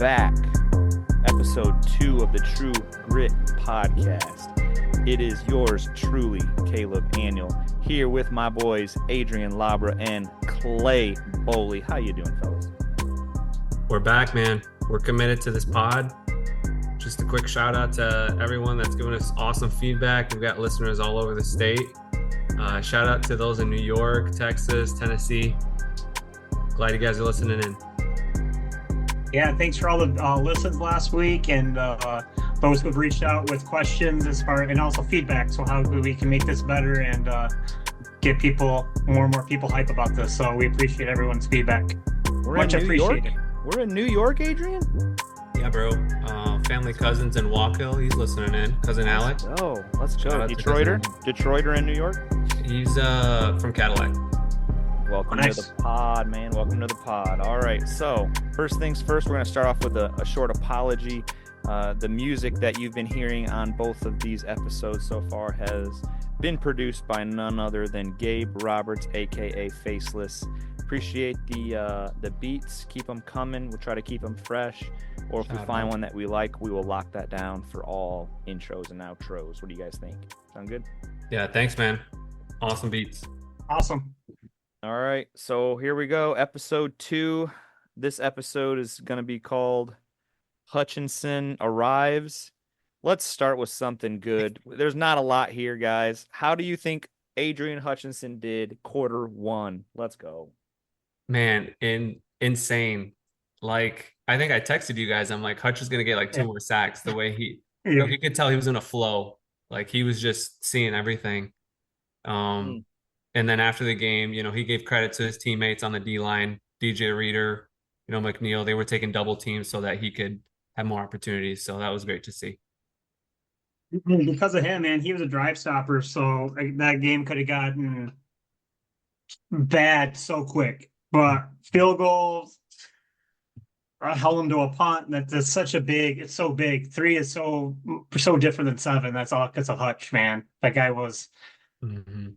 back. Episode 2 of the True Grit podcast. It is yours truly, Caleb Annual, here with my boys Adrian Labra and Clay Bowley. How you doing, fellas? We're back, man. We're committed to this pod. Just a quick shout out to everyone that's given us awesome feedback. We've got listeners all over the state. Shout out to those in New York, Texas, Tennessee. Glad you guys are listening in. Yeah, thanks for all the listens last week and those who've reached out with questions and also feedback. So how we can make this better and get more and more people hype about this. So we appreciate everyone's feedback. Much appreciated. We're in New York, Adrian? Yeah, bro. Family cousins in Walk Hill. He's listening in. Cousin Alec. Oh, let's go. Detroiter in New York? He's from Cadillac. Welcome to the pod, man. Welcome to the pod. All right. So first things first, we're going to start off with a short apology. The music that you've been hearing on both of these episodes so far has been produced by none other than Gabe Roberts, a.k.a. Faceless. Appreciate the beats. Keep them coming. We'll try to keep them fresh. Or if we find one that we like, we will lock that down for all intros and outros. What do you guys think? Sound good? Yeah, thanks, man. Awesome beats. Awesome. All right, so here we go. Episode 2. This episode is going to be called Hutchinson Arrives. Let's start with something good. There's not a lot here, guys. How do you think Adrian Hutchinson did quarter 1? Let's go. Man, insane. Like, I think I texted you guys. I'm like, Hutch is going to get like 2 more sacks. The way you could tell he was in a flow. Like, he was just seeing everything. And then after the game, he gave credit to his teammates on the D-line, DJ Reader, McNeil. They were taking double teams so that he could have more opportunities. So that was great to see. Because of him, man, he was a drive stopper. So that game could have gotten bad so quick. But field goals held him to a punt. That's such a big. It's so big. 3 is so different than 7. That's all because of Hutch, man. That guy was. Mm-hmm.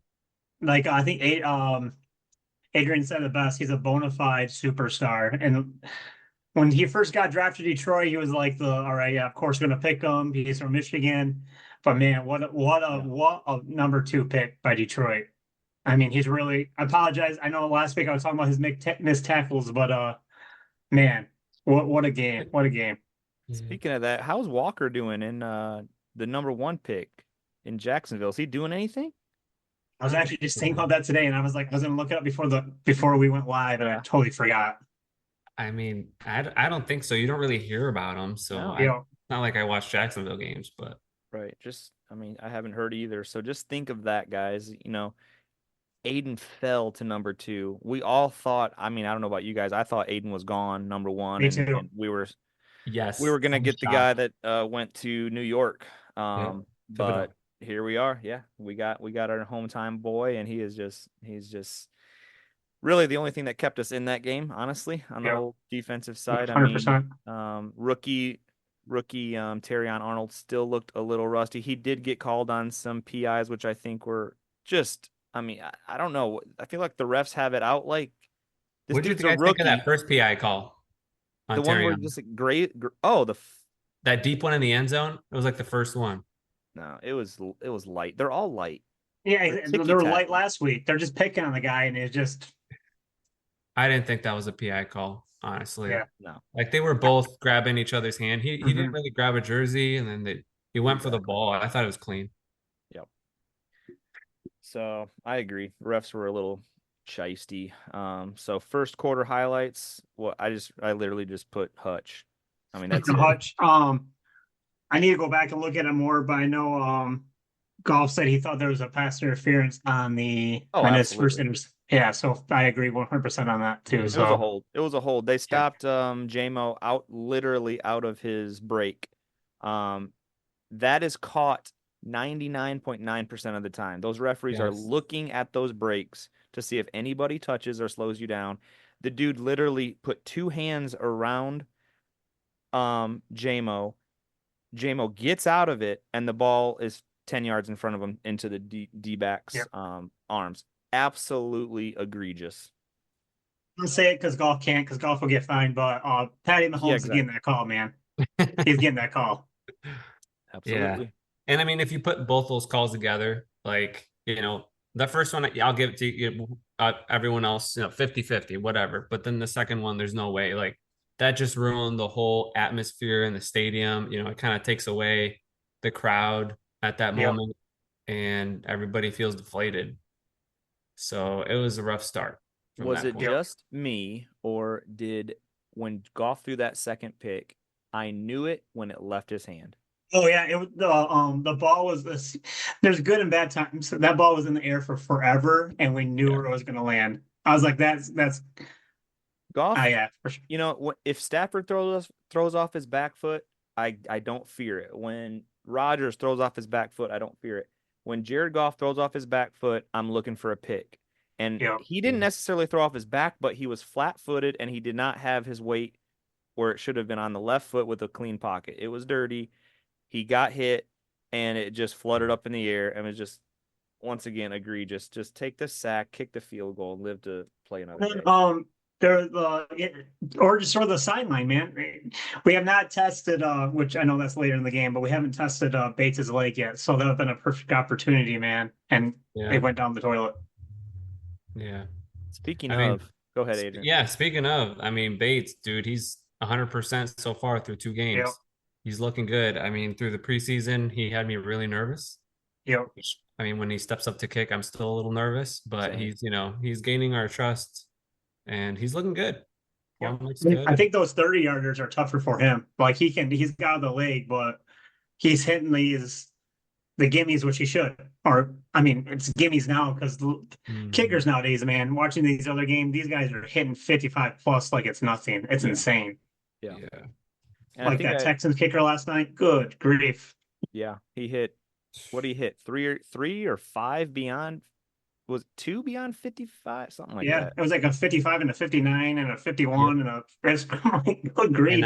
Like I think Adrian said it best. He's a bona fide superstar. And when he first got drafted to Detroit, he was like all right, yeah, of course we're gonna pick him. He's from Michigan. But man, what a number 2 pick by Detroit. I mean, he's really. I apologize. I know last week I was talking about his missed tackles, but man, what a game! What a game! Speaking of that, how's Walker doing in the number 1 pick in Jacksonville? Is he doing anything? I was actually just thinking about that today, and I was gonna look it up before we went live, and I totally forgot. I mean, I don't think so. You don't really hear about him, so it's not like I watch Jacksonville games, but right. I haven't heard either. So just think of that, guys. Aiden fell to number 2. We all thought. I don't know about you guys. I thought Aiden was gone, number 1, Me too. and we were gonna I'm get the guy that went to New York. But here we are. Yeah, we got our hometown boy, and he's just really the only thing that kept us in that game, honestly, on the whole defensive side. 100%. Rookie Terrion Arnold still looked a little rusty. He did get called on some PIs, which I think were just. I don't know. I feel like the refs have it out. Like this dude's a rookie. Think of that first PI call? The one where just great. That deep one in the end zone. It was like the first one. No, it was light. They're all light. Yeah, they were light last week. They're just picking on the guy, and it's just. I didn't think that was a PI call, honestly. Yeah, no. Like they were both grabbing each other's hand. He didn't really grab a jersey, and then he went for the ball. I thought it was clean. Yep. So I agree. Refs were a little shisty. So first quarter highlights. Well, I literally just put Hutch. That's Hutch. I need to go back and look at it more, but I know Golf said he thought there was a pass interference on his first interception. Yeah, so I agree 100% on that too. It was a hold. It was a hold. They stopped JMO literally out of his break. That is caught 99.9% of the time. Those referees are looking at those breaks to see if anybody touches or slows you down. The dude literally put 2 hands around JMO. JMO gets out of it, and the ball is 10 yards in front of him into the D-back's arms. Absolutely egregious. I'll say it because golf can't, because golf will get fined. But Patty Yeah, Mahomes is getting exactly. that call, man. He's getting that call. Yeah. Absolutely. And I mean, if you put both those calls together, like, the first one, I'll give it to everyone else, 50-50, whatever. But then the second one, there's no way. Like, that just ruined the whole atmosphere in the stadium. It kind of takes away the crowd at that Yep. moment, and everybody feels deflated. So it was a rough start from Was that it point. Yep. just me, or did when Goff threw that second pick, I knew it when it left his hand? Oh yeah, it was the ball was this. There's good and bad times. So that ball was in the air for forever, and we knew Yeah. where it was going to land. I was like, that's. Goff, Yeah, for sure. if Stafford throws off his back foot, I don't fear it. When Rodgers throws off his back foot, I don't fear it. When Jared Goff throws off his back foot, I'm looking for a pick. And Yeah. he didn't necessarily throw off his back, but he was flat-footed and he did not have his weight where it should have been on the left foot with a clean pocket. It was dirty. He got hit and it just fluttered up in the air and was just once again egregious. Just take the sack, kick the field goal, and live to play another day. There or just sort of the sideline, man. We have not tested, which I know that's later in the game, but we haven't tested Bates's leg yet. So that would have been a perfect opportunity, man. And Yeah. it went down the toilet. Yeah. Speaking I of, mean, go ahead, Adrian. yeah, speaking of, I mean, Bates, dude, he's 100% so far through two Yep. games. He's looking good. I mean, through the preseason, he had me really nervous. Yep. I mean, when he steps up to kick, I'm still a little nervous, but Same. he's gaining our trust and he's looking good. Yep. Form looks good. I think those 30-yarders are tougher for him. Like he's got the leg, but he's hitting the gimmies, which he should. Or I mean, it's gimmies now because Mhm. kickers nowadays, man. Watching these other games, these guys are hitting 55 plus like it's nothing. It's insane. Yeah. Yeah. And I Like think that Texans kicker last night. Good grief. yeah, he hit what did he hit? Three or five beyond was it two beyond 55? Something like Yeah, that. it was like a 55 and a 59 and a Yep. 51 and a good And grief.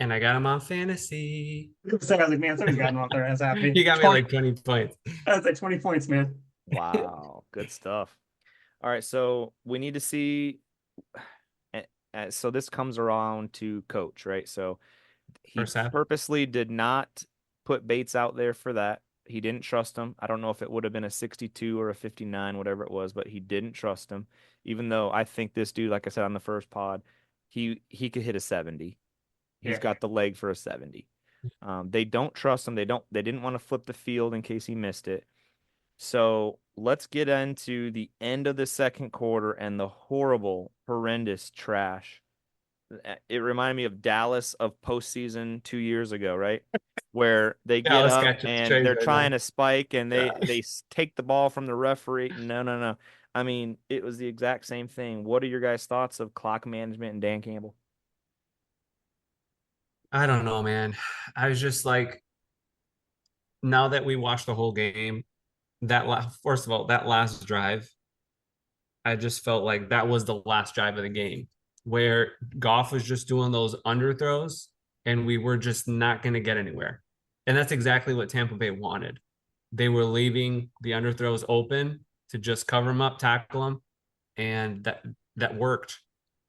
I got him on fantasy. I was like, man, somebody's got him out there. That's happy. He got me 20, like 20 points. that's like 20 points, man. Wow, good stuff. All right, so we need to see. So this comes around to coach, right? So he First half. purposely did not put Bates out there for that. He didn't trust him. I don't know if it would have been a 62 or a 59, whatever it was, but he didn't trust him. Even though I think this dude, like I said on the first pod, he could hit a 70. He's Yeah. got the leg for a 70. They don't trust him. They didn't want to flip the field in case he missed it. So let's get into the end of the second quarter and the horrible, horrendous trash. It reminded me of Dallas of postseason 2 years ago, right? Where they get Dallas up got your and trade they're right trying now. to spike and Yeah. they take the ball from the referee. No, no, no. I mean, it was the exact same thing. What are your guys' thoughts of clock management and Dan Campbell? I don't know, man. I was just like, now that we watched the whole game, first of all, that last drive, I just felt like that was the last drive of the game where Goff was just doing those underthrows and we were just not going to get anywhere. And that's exactly what Tampa Bay wanted. They were leaving the underthrows open to just cover them up, tackle them, and that worked.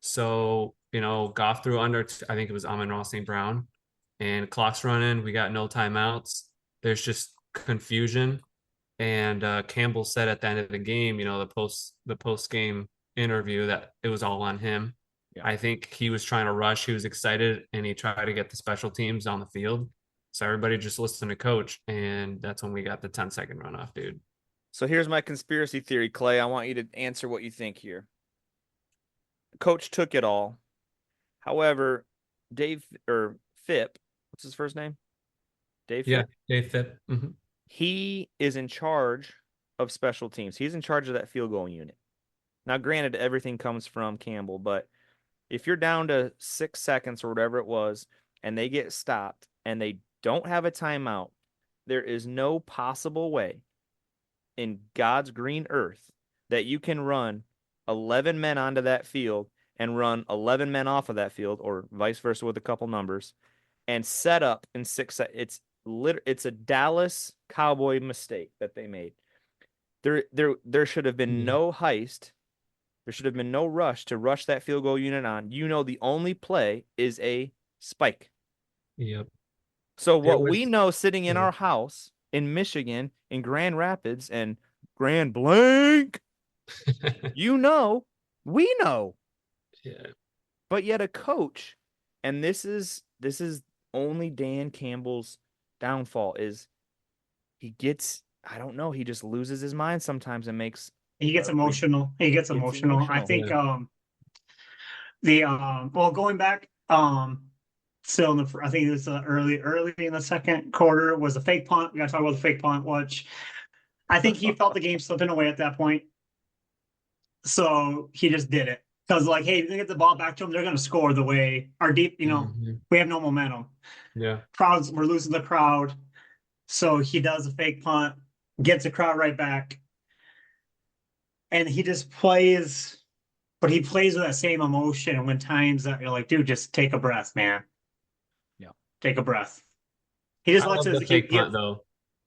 So, Goff threw under, I think it was Amon-Ra St. Brown, and clock's running. We got no timeouts. There's just confusion. And Campbell said at the end of the game, the post game interview that it was all on him. Yeah. I think he was trying to rush. He was excited, and he tried to get the special teams on the field. So everybody just listened to coach, and that's when we got the 10-second runoff, dude. So here's my conspiracy theory, Clay. I want you to answer what you think here. Coach took it all. However, Dave or Phipp, what's his first name? Dave Yeah, Phipp? Dave Phipp. Mm-hmm. He is in charge of special teams. He's in charge of that field goal unit. Now, granted, everything comes from Campbell, but if you're down to 6 seconds or whatever it was, and they get stopped and they don't have a timeout, there is no possible way in God's green earth that you can run 11 men onto that field and run 11 men off of that field, or vice versa with a couple numbers, and set up in 6 seconds. It's a Dallas Cowboy mistake that they made. There should have been no heist There should have been no rush to rush that field goal unit on. You know, the only play is a spike. Yep. So It what we was. know sitting in Yeah. our house in Michigan, in Grand Rapids and Grand Blanc, you know, we know. Yeah. But yet a coach, and this is only Dan Campbell's downfall is he gets, I don't know, he just loses his mind sometimes and makes He gets re emotional. He gets gets emotional. I emotional. think Yeah. the well, going back still in the I think it was early in the second quarter was a fake punt. We got to talk about the fake punt, which I think he felt the game slipping away at that point. So he just did it. Because like, hey, if they get the ball back to them, they're gonna score the way our deep, Mhm. we have no momentum. Yeah. Crowds, we're losing the crowd. So he does a fake punt, gets the crowd right back, and he just plays, but he plays with that same emotion. And when times that you're like, dude, just take a breath, man. Yeah. Take a breath. He just I lets love his the fake punt though.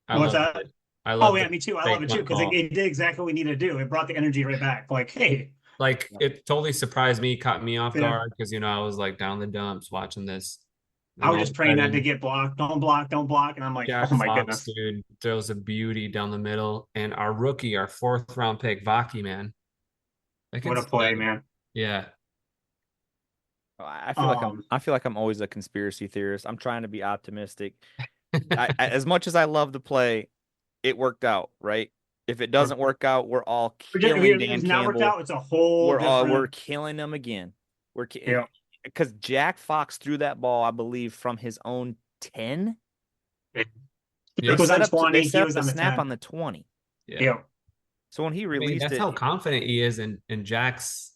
I what's loved that? it. I Oh love yeah, the me too. I love fake it too punt because it, call. it did exactly what we needed to do. It brought the energy right back. Like, hey, Like it totally surprised me, caught me off yeah. guard because I was like down the dumps watching this. I And was all of just a praying not to sudden, get blocked. Don't block, don't block. And I'm like, Jack oh my Fox, goodness. dude, throws a beauty down the middle. And our rookie, our fourth round pick, Vaki, man. What a Against play, man. yeah. I feel like I'm Um, I feel like I'm always a conspiracy theorist. I'm trying to be optimistic. As much as I love the play, it worked out, right? If it doesn't work out, we're all killing if Dan it's not worked Campbell. out, it's a whole We're different. killing him again. We're Yeah. because Jack Fox threw that ball, I believe, from his own 10. Rick Yep. was on They 20. He set up was the on the snap 10. on the 20. Yeah. Yeah. So when he I mean, released that's how it, confident he is in Jack's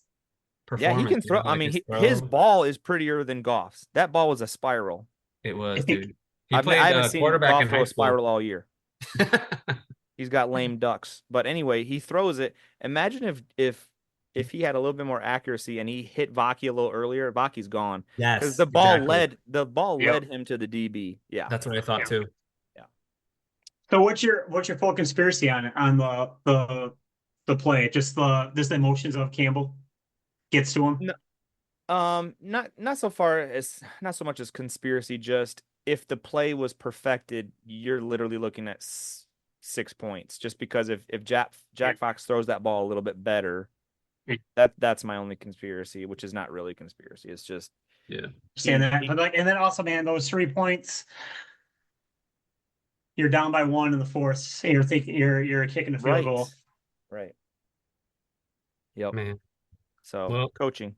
yeah, he performance, can throw. I like mean, his his throw. ball is prettier than Goff's. That ball was a spiral. It was, dude. He I played haven't seen quarterback Goff in throw high a school. spiral all year. He's got lame ducks. But anyway, he throws it. Imagine if he had a little bit more accuracy and he hit Vaki a little earlier, Vaki's gone. Because Yes, exactly. the ball Yeah. led him to the DB. Yeah. That's what I thought Yeah. too. Yeah. So what's your full conspiracy on it on the play? Just the emotions of Campbell gets to him. No, not so far as not so much as conspiracy, just if the play was perfected, you're literally looking at 6 points. Just because if Jack Fox throws that ball a little bit better, that's my only conspiracy, which is not really conspiracy. It's just Yeah. Understand that, he but like, and then also, man, those 3 points, you're down by one in the fourth. And you're thinking you're kicking a field right, goal. right. Yep. Man. So Well, coaching.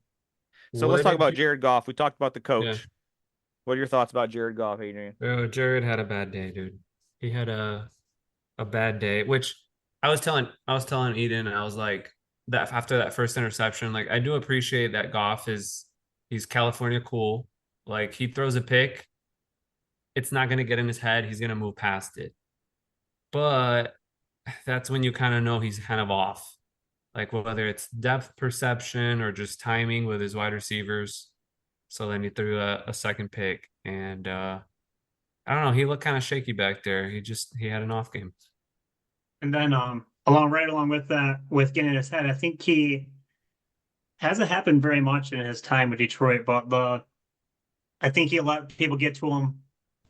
So let's what talk did about you Jared Goff. We talked about the yeah. coach. What are your thoughts about Jared Goff, Adrian? Oh, Jared had a bad day, dude. He had a bad day, which I was telling Eden, I was like that after that first interception, like I do appreciate that Goff he's California cool. Like he throws a pick, it's not gonna get in his head, he's gonna move past it. But that's when you kind of know he's kind of off. Like whether it's depth perception or just timing with his wide receivers. So then he threw a second pick and I don't know, he looked kind of shaky back there. He had an off game. And then along with that, with getting in his head, I think he hasn't happened very much in his time with Detroit, but I think he let people get to him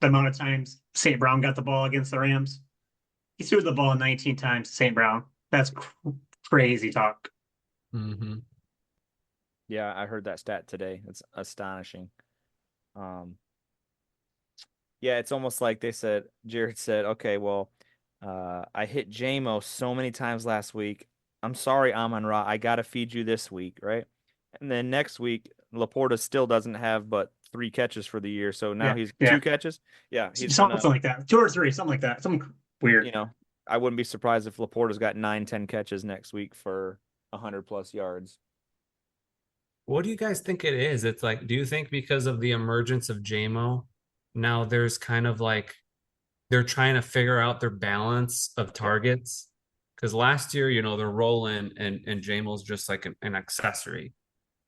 the amount of times St. Brown got the ball against the Rams. He threw the ball 19 times to St. Brown. That's crazy talk. Mm-hmm. Yeah, I heard that stat today. It's astonishing. Um, yeah, it's almost like Jared said, okay, well, I hit JMO so many times last week. I'm sorry, Amon Ra. I got to feed you this week, right? And then next week, Laporta still doesn't have but 3 catches for the year. So now Yeah, he's yeah, 2 catches. Yeah, he's something gonna, like that, 2 or 3, something like that, something you weird. know, I wouldn't be surprised if Laporta's got 9, 10 catches next week for 100+ yards. What do you guys think it is? It's like, do you think because of the emergence of JMO, now there's kind of like they're trying to figure out their balance of targets? Because last year, they're rolling and JMO's just like an accessory.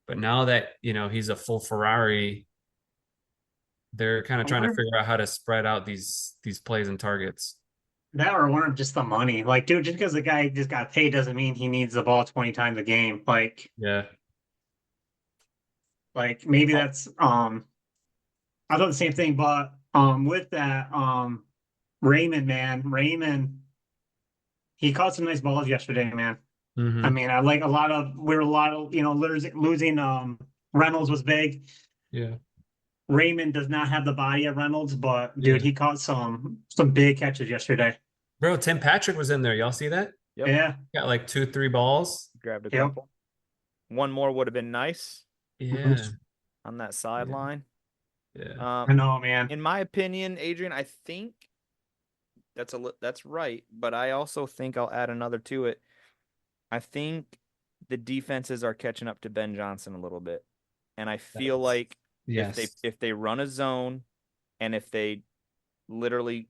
But now that, he's a full Ferrari, they're kind of I trying to wonder, figure out how to spread out these plays and targets. That or one of just the money. Like, dude, just because the guy just got paid doesn't mean he needs the ball 20 times a game. Yeah. Like maybe Oh, that's I thought the same thing, but with that Raymond, man, Raymond, he caught some nice balls yesterday, man. I Mm-hmm. mean, I like a lot of we were a lot of losing Reynolds was big. Yeah. Raymond does not have the body of Reynolds, but dude, Yeah. he caught some big catches yesterday. Bro, Tim Patrick was in there. Y'all see that? yep. Yeah, Got like 2, 3 balls. Grabbed a yep. couple. One more would have been nice Yeah. on that Yeah. sideline. Yeah. I know, man. In my opinion, Adrian, I think that's right, but I also think I'll add another to it. I think the defenses are catching up to Ben Johnson a little bit. And I feel That's like yes. if they run a zone and if they literally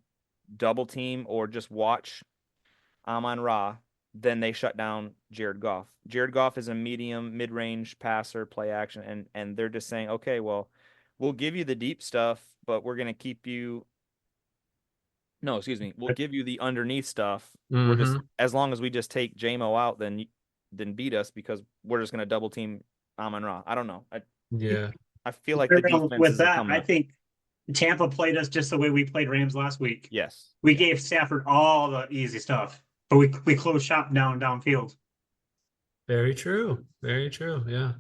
double team or just watch Amon Ra, then they shut down Jared Goff. Jared Goff is a medium, mid-range passer, play action, and they're just saying, okay, well, we'll give you the deep stuff, but we're gonna keep you. No, excuse me, we'll give you the underneath stuff. We're just Mm-hmm. as long as we just take JMO out, then beat us because we're just gonna double team Amon Ra. I don't know. Yeah. I feel like the With defenses are that, coming I up. think Tampa played us just the way we played Rams last week. Yes. We Yeah. gave Stafford all the easy stuff, but we closed shop downfield. Very true. Very true. Yeah.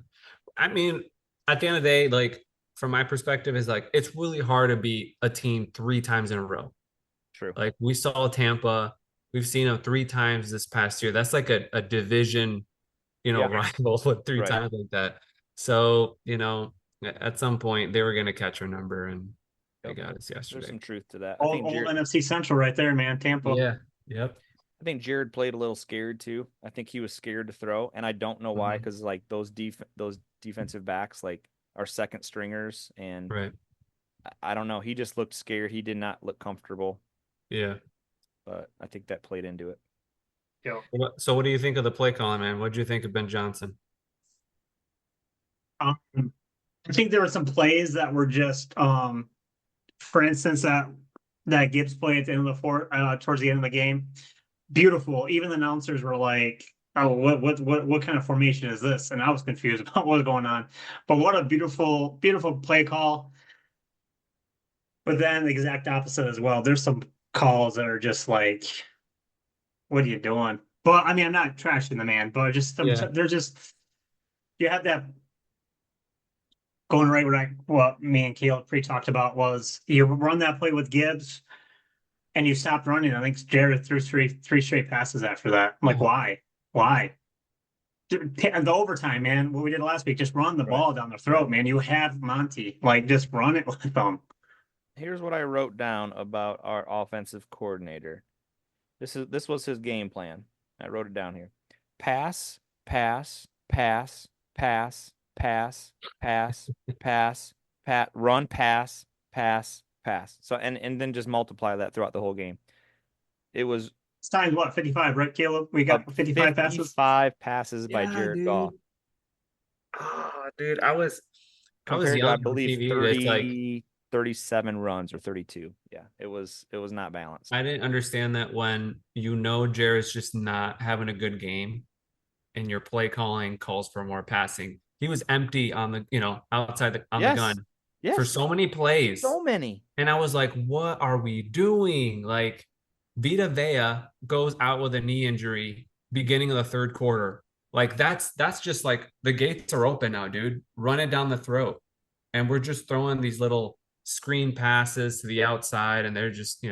I mean, at the end of the day, like from my perspective, is like it's really hard to beat a team 3 times in a row. True. Like we saw Tampa, we've seen them 3 times this past year. That's like a division, Yeah. rival with three Right. times like that. So, at some point they were gonna catch our number and they Yep. got us There's yesterday. some truth to that. Old NFC Central right there, man. Tampa. Yeah. Yep. I think Jared played a little scared too. I think he was scared to throw, and I don't know why, Mhm. because like those defensive backs like are second stringers, and Right. I don't know. He just looked scared. He did not look comfortable, Yeah. but I think that played into it. Yo. So what do you think of the play calling, man? What do you think of Ben Johnson? Um, I think there were some plays that were just, for instance, that Gibbs play at the end of the towards the end of the game, beautiful. Even the announcers were like, "Oh, what kind of formation is this?" And I was confused about what was going on. But what a beautiful play call. But then the exact opposite as well. There's some calls that are just like, "What are you doing?" But I mean, I'm not trashing the man, but just Yeah. they're just you have that going right what me and Kale pre talked about was you run that play with Gibbs and you stopped running. I think Jared threw three straight passes after that. I'm like, Oh, why? Why? The overtime, man. What we did last week, just run the Right. ball down their throat, man. You have Monty, like just run it with them. Here's what I wrote down about our offensive coordinator. This was his game plan. I wrote it down here. Pass, pass, pass, pass, pass, pass, pass, pat, run, pass, pass. So and then just multiply that throughout the whole game. It was It's times what 55, right, Caleb? We of got 55 passes. 55 passes by yeah, Jared dude. Goff Oh, dude, I was compared to I yelling on believe TV. It's like 30 37 runs or 32. Yeah, it was not balanced. I didn't understand that when Jared's just not having a good game and your play calling calls for more passing. He was empty on the, outside on the Yes. gun for Yes. so many plays. So many. And I was like, what are we doing? Like Vita Vea goes out with a knee injury beginning of the third quarter. Like that's just like the gates are open now, dude. Run it down the throat. And we're just throwing these little screen passes to the outside and they're just,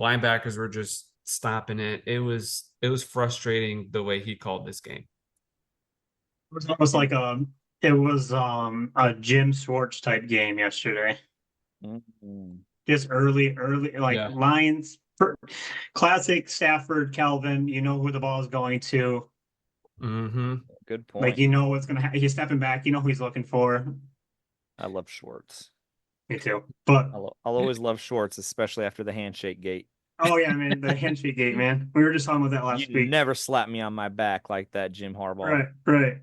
linebackers were just stopping it. It was frustrating the way he called this game. It was almost like a Jim Schwartz type game yesterday. Mm-hmm. Just early, like Yeah. Lions, classic Stafford, Calvin. You know who the ball is going to. Mm-hmm. Good Like point. you know what's gonna happen. He's stepping back. You know who he's looking for. I love Schwartz. Me too. But I'll always love Schwartz, especially after the handshake gate. oh yeah, man, the handshake gate, man. We were just talking about that You last week. never slap me on my back like that, Jim Harbaugh. Right, right.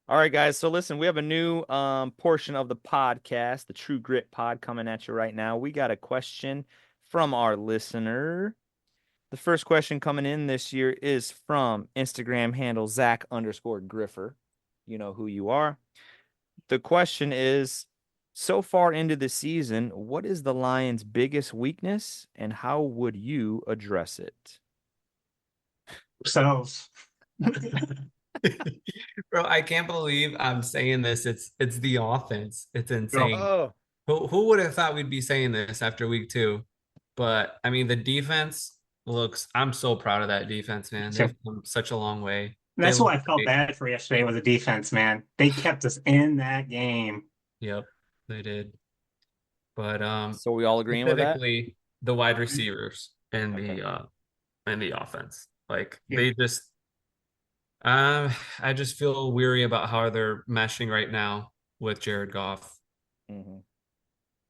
All right, guys. So listen, we have a new portion of the podcast, the True Grit Pod, coming at you right now. We got a question from our listener. The first question coming in this year is from Instagram handle Zach_Griffer. You know who you are. The question is, so far into the season, what is the Lions' biggest weakness and how would you address it? Ourselves. Bro, I can't believe I'm saying this. It's the offense. It's insane. Oh, Who would have thought we'd be saying this after week 2? But I mean, the defense looks. I'm so proud of that defense, man. They've come such a long way. They That's look what I felt great. bad for yesterday with the defense, man. They kept us in that game. Yep, they did. But so we all agreeing with that? specifically the wide receivers and Okay. the offense. Like Yeah. they just I just feel weary about how they're meshing right now with Jared Goff. Mhm.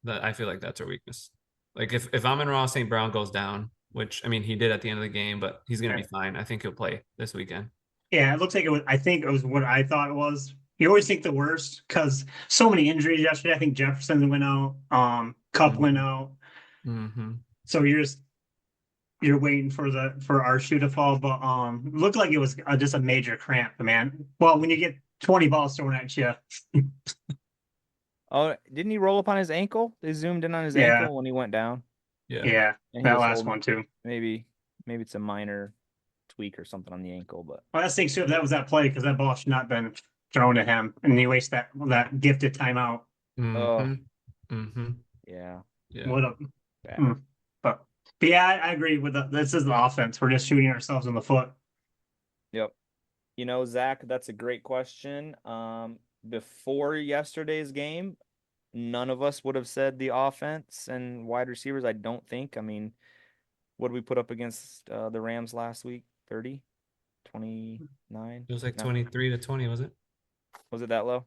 That I feel like that's our weakness. Like if Amon-Ra St. Brown goes down, which I mean he did at the end of the game, but he's gonna be fine. I think he'll play this weekend. Yeah, it looks like it was. I think it was what I thought it was. You always think the worst because so many injuries yesterday. I think Jefferson went out. Cup went out. Mm-hmm. So you're waiting for our shoe to fall, but looked like it was just a major cramp, man. Well, when you get 20 balls thrown at you, Oh, didn't he roll up on his ankle? They zoomed in on his yeah, ankle when he went down. yeah, And he that was last holding one too. maybe it's a minor tweak or something on the ankle, but Well, that's thing too. That was that play because that ball should not been thrown at him, and he wastes that gifted timeout. oh, Mm-hmm. Mm-hmm. yeah. Yeah. What a Bad. but yeah, I agree with this is the offense. We're just shooting ourselves in the foot. Yep. You know, Zach, that's a great question. Before yesterday's game, none of us would have said the offense and wide receivers. I don't think. I mean, what did we put up against the Rams last week? 30, 29? It was like No. 23-20, was it? Was it that low?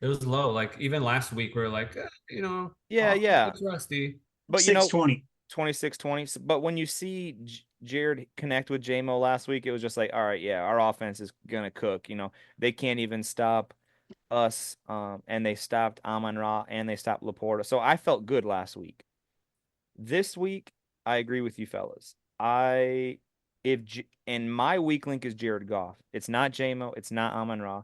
It was low. Like even last week, we are like, Yeah, yeah. it's rusty. But you know, 620. 26-20. But when you see Jared connect with JMO last week, it was just like, all right, yeah, our offense is gonna cook. You know, they can't even stop us. And they stopped Amon-Ra and they stopped Laporta. So I felt good last week. This week, I agree with you fellas. And my weak link is Jared Goff. It's not JMO. It's not Amon-Ra.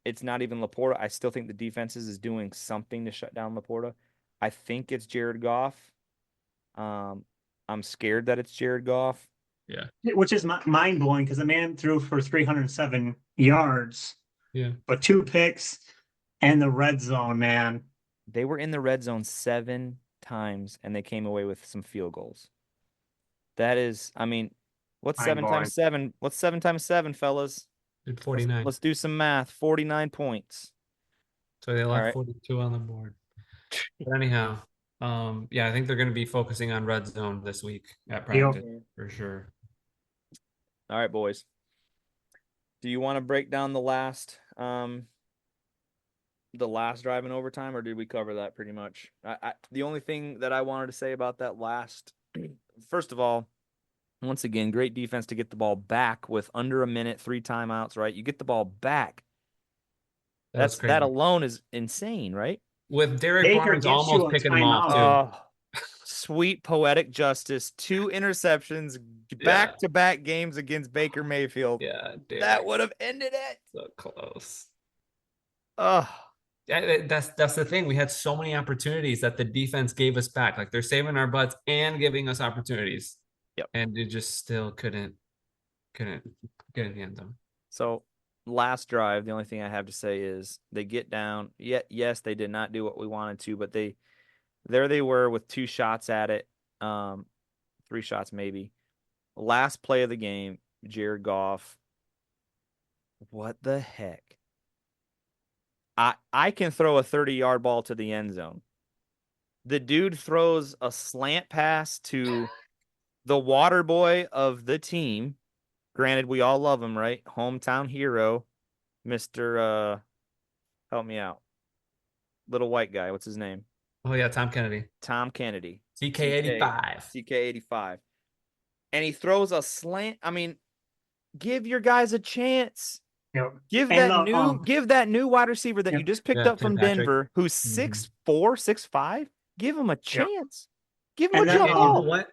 It's not even Laporta. I still think the defenses is doing something to shut down Laporta. I think it's Jared Goff. I'm scared that it's Jared Goff. Yeah. Which is mind blowing because the man threw for 307 yards. Yeah. But 2 picks and the red zone, man. They were in the red zone 7 times and they came away with some field goals. That is, I mean, what's 7 times 7? What's 7 times 7, fellas? 49. Let's do some math. 49 points. So they left 42 on the board. But anyhow, yeah, I think they're going to be focusing on red zone this week at practice for sure. All right, boys. Do you want to break down the last drive in overtime, or did we cover that pretty much? The only thing that I wanted to say about that last, first of all, once again, great defense to get the ball back with under a minute, 3 timeouts, right? You get the ball back. That alone is insane, right? With Derek Barnes almost picking them off, too. Sweet poetic justice. 2 interceptions, back-to-back games against Baker Mayfield. Yeah, that would have ended it. So close. That's the thing. We had so many opportunities that the defense gave us back. Like they're saving our butts and giving us opportunities. Yep. And it just still couldn't get in the end zone. So last drive, the only thing I have to say is they get down. Yes, they did not do what we wanted to, but there they were with 2 shots at it. 3 shots maybe. Last play of the game, Jared Goff. What the heck? I can throw a 30-yard ball to the end zone. The dude throws a slant pass to the water boy of the team. Granted, we all love him, right? Hometown hero, Mr. Help me out. Little white guy. What's his name? Oh, yeah, Tom Kennedy. CK85. CK85. And he throws a slant. I mean, give your guys a chance. Yep. Give that new wide receiver that you just picked up from Denver, who's 6'4", 6'5". Give him a chance. Give him a jump ball. What?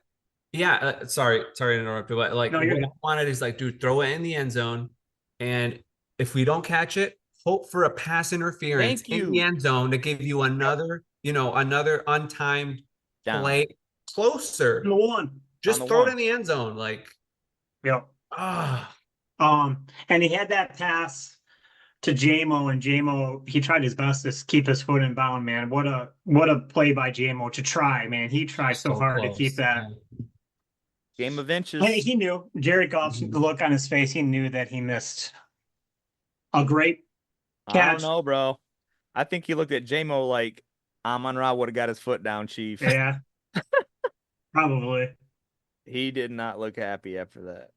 Yeah, sorry to interrupt you, but like No, you're what I good. wanted is like, dude, throw it in the end zone, and if we don't catch it, hope for a pass interference Thank in the you. end zone to give you Yep. another, another untimed Down play closer. The one. on the Just throw it one. in the end zone, like Yep. ah, And he had that pass to JMO, and JMO, he tried his best to keep his foot in bound, man. What a play by JMO to try, man. He tried so so hard to keep close. that. Yeah. Game of And inches. he knew Jared Goff's the Mhm. look on his face. He knew that he missed a great I don't catch. know, bro. I think he looked at JMO like Amon Ra would have got his foot down, Chief. Yeah, probably. He did not look happy after that.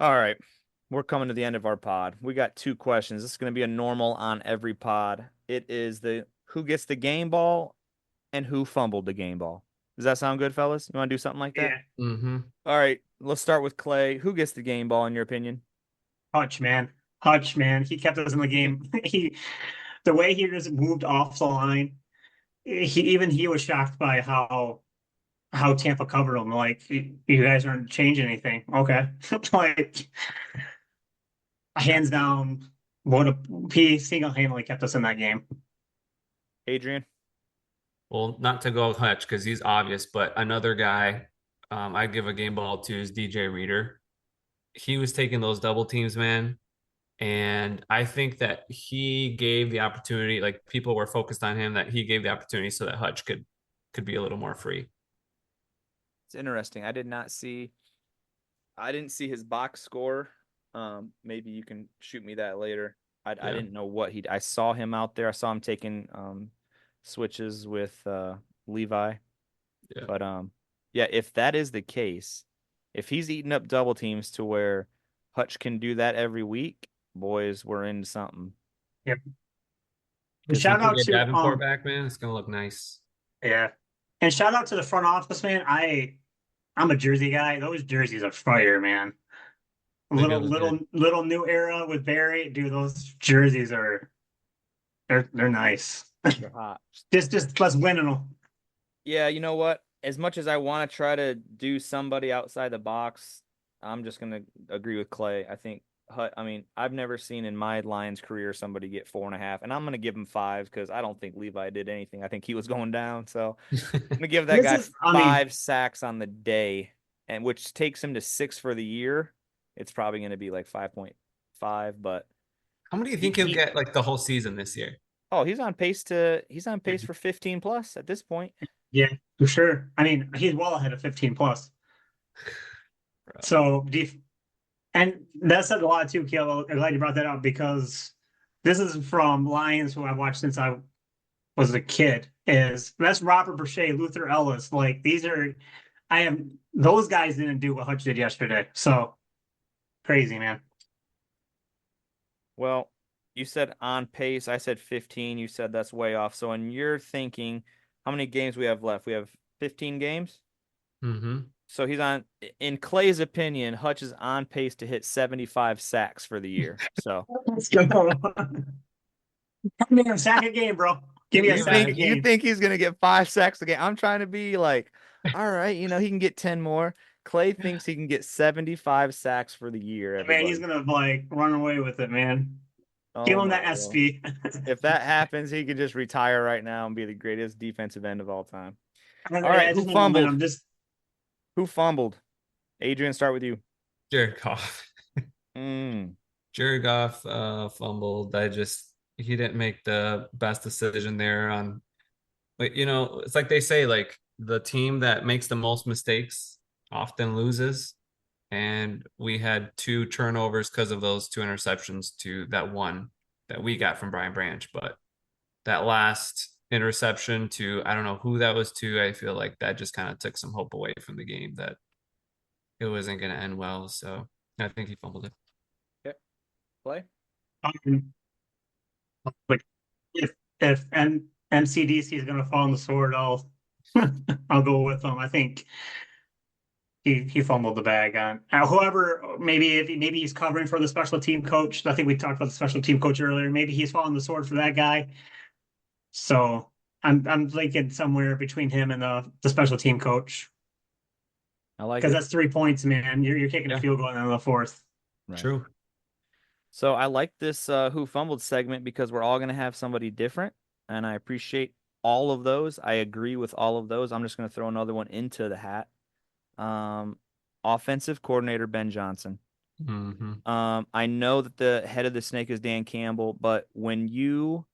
All right. We're coming to the end of our pod. We got 2 questions. This is going to be a normal on every pod. It is the who gets the game ball and who fumbled the game ball. Does that sound good, fellas? You want to do something like that? Yeah, Mhm. All right. Let's start with Clay. Who gets the game ball in your opinion? Hutch, man. Hutch, man. He kept us in the game. The way he just moved off the line. He was shocked by how Tampa covered him. Like, you guys aren't changing anything. Okay, like Yeah. hands down, what a he single-handedly kept us in that game. Adrian? Well, not to go Hutch because he's obvious, but another guy I give a game ball to is DJ Reader. He was taking those double teams, man. And I think that he gave the opportunity, like people were focused on him, that he gave the opportunity so that Hutch could be a little more free. It's interesting. I didn't see his box score. Maybe you can shoot me that later. I Yeah. didn't know I saw him out there. I saw him taking switches with Levi. Yeah. But yeah, if that is the case, if he's eating up double teams to where Hutch can do that every week, boys, we're into something. Yep. And If we shout can out get to Davenport back, man, it's gonna look nice. yeah, and shout out to the front office, man. I'm a jersey guy. Those jerseys are fire, man. They do Little look little good. little new era with Barry, dude. Those jerseys are they're nice. They're hot. Just let's win them. Yeah, you know what? As much as I want to try to do somebody outside the box, I'm just gonna agree with Clay. I think I mean, I've never seen in my Lions career somebody get 4.5, and I'm gonna give him 5 because I don't think Levi did anything. I think he was going down. So I'm gonna give that This guy is, I mean, 5 sacks on the day, and which takes him to 6 for the year. It's probably gonna be like 5.5, but How many do you he, think he'll he get like the whole season this year? oh, he's on pace for 15 plus at this point. yeah, for sure. I mean, he's well ahead of 15 plus. Bro. So, and that said a lot too, Kiel. I'm glad you brought that up because this is from Lions who I've watched since I was a kid. Is that's Robert Boucher, Luther Ellis. Like these are, I am those guys didn't do what Hutch did yesterday. So crazy, man. Well, you said on pace. I said 15. You said that's way off. So in your thinking, how many games we have left? We have 15 games. Mm-hmm. So he's on, in Clay's opinion, Hutch is on pace to hit 75 sacks for the year. So Let's go. Give me a sack a game, bro. Give me a Hey, sack a man. you game. think he's gonna get 5 sacks a game? I'm trying to be like, all right, he can get 10 more. Clay thinks he can get 75 sacks for the year, Man, he's everybody. gonna like run away with it, man. Give Oh him my that God. SP. If that happens, he could just retire right now and be the greatest defensive end of all time. All right, I who just want fumbled? momentum. Just Who fumbled? Adrian, start with you. Jared Goff. Mm. Jared Goff fumbled. He didn't make the best decision there on, but it's like they say, like the team that makes the most mistakes often loses. And we had 2 turnovers because of those 2 interceptions to that one that we got from Brian Branch. But that last interception to, I don't know who that was to, I feel like that just kind of took some hope away from the game that it wasn't going to end well. So I think he fumbled it. Okay. Play. um, like if MCDC is gonna fall on the sword, I'll I'll go with him. I think he fumbled the bag on whoever. Maybe he's covering for the special team coach. I think we talked about the special team coach earlier. Maybe he's falling the sword for that guy. So I'm thinking somewhere between him and the special team coach. I like Because it. that's 3 points, man. You're kicking a field goal in the fourth. Right. True. So I like this Who Fumbled segment because we're all going to have somebody different, and I appreciate all of those. I agree with all of those. I'm just going to throw another one into the hat. Offensive coordinator Ben Johnson. I know that the head of the snake is Dan Campbell, but when you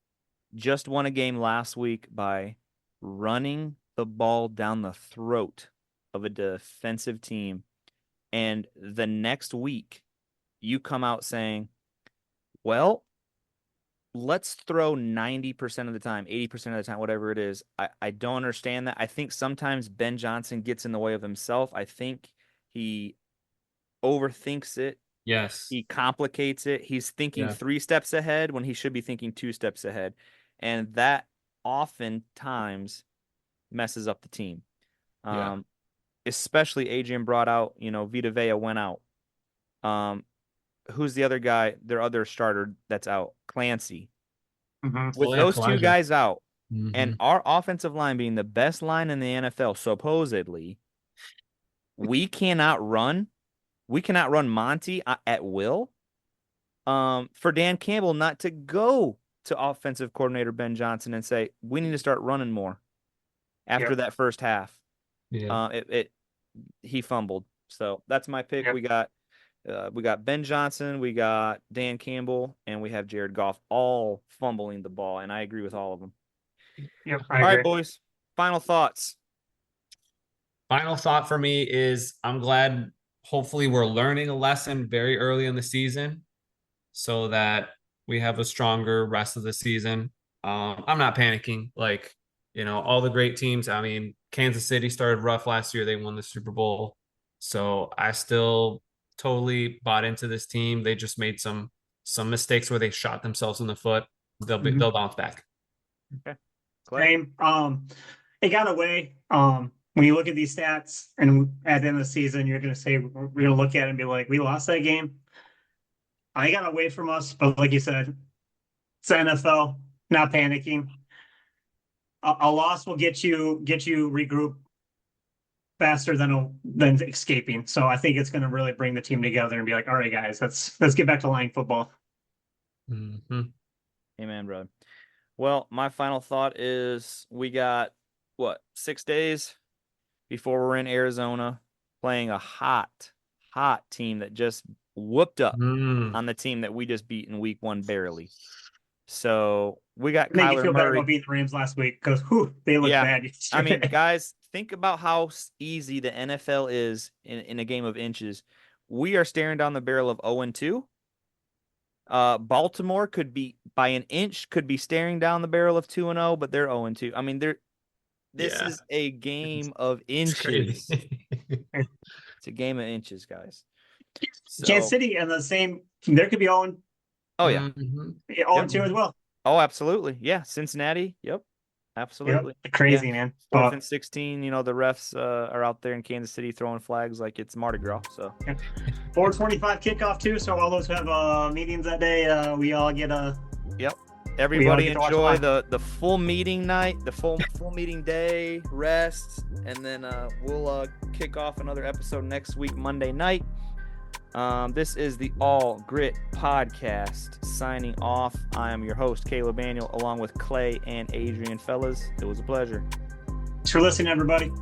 just won a game last week by running the ball down the throat of a defensive team, and the next week you come out saying, well, let's throw 90% of the time, 80% of the time, whatever it is. I don't understand that. I think sometimes Ben Johnson gets in the way of himself. I think he overthinks it. Yes. He complicates it. He's thinking 3 steps ahead when he should be thinking 2 steps ahead. And that oftentimes messes up the team. Especially Adrian brought out, Vita Vea went out. Who's the other guy, their other starter that's out? Clancy. With those 2 guys out, and our offensive line being the best line in the NFL, supposedly, we cannot run Monty at will. For Dan Campbell not to go to offensive coordinator Ben Johnson and say, we need to start running more after that first half. He fumbled. So that's my pick. We got Ben Johnson, we got Dan Campbell, and we have Jared Goff all fumbling the ball, and I agree with all of them. Yep, all right, boys. Final thoughts. Final thought for me is I'm glad hopefully we're learning a lesson very early in the season so that we have a stronger rest of the season. I'm not panicking. Like, all the great teams. I mean, Kansas City started rough last year. They won the Super Bowl. So I still totally bought into this team. They just made some mistakes where they shot themselves in the foot. They'll bounce back. Okay. Same. It got away. When you look at these stats and at the end of the season, you're going to say, we're going to look at it and be like, we lost that game. I got away from us, but like you said, it's the NFL, not panicking. A loss will get you regroup faster than escaping. So I think it's going to really bring the team together and be like, all right, guys, let's get back to line football. Amen, brother. Well, my final thought is we got 6 days before we're in Arizona playing a hot team that just whooped up on the team that we just beat in week 1 barely. So we got Kyler Murray. Feel better about beating the Rams last week because they look bad. I mean, guys, think about how easy the NFL is in a game of inches. We are staring down the barrel of 0-2. Baltimore could be by an inch, could be staring down the barrel of 2-0, but they're 0-2. I mean, this is a game of inches. It's a game of inches, guys. So, Kansas City and the same. There could be 0-2 as well. Oh, absolutely. Yeah, Cincinnati. Yep, absolutely. Yep. Crazy, man. 4th and 16. The refs are out there in Kansas City throwing flags like it's Mardi Gras. So 4:25 kickoff too. So all those who have meetings that day, we all get a. Yep. Everybody enjoy the full meeting night, the full meeting day, rest, and then we'll kick off another episode next week, Monday night. This is the All Grit Podcast signing off. I am your host, Caleb Daniel, along with Clay and Adrian. Fellas, it was a pleasure. Thanks for listening, everybody.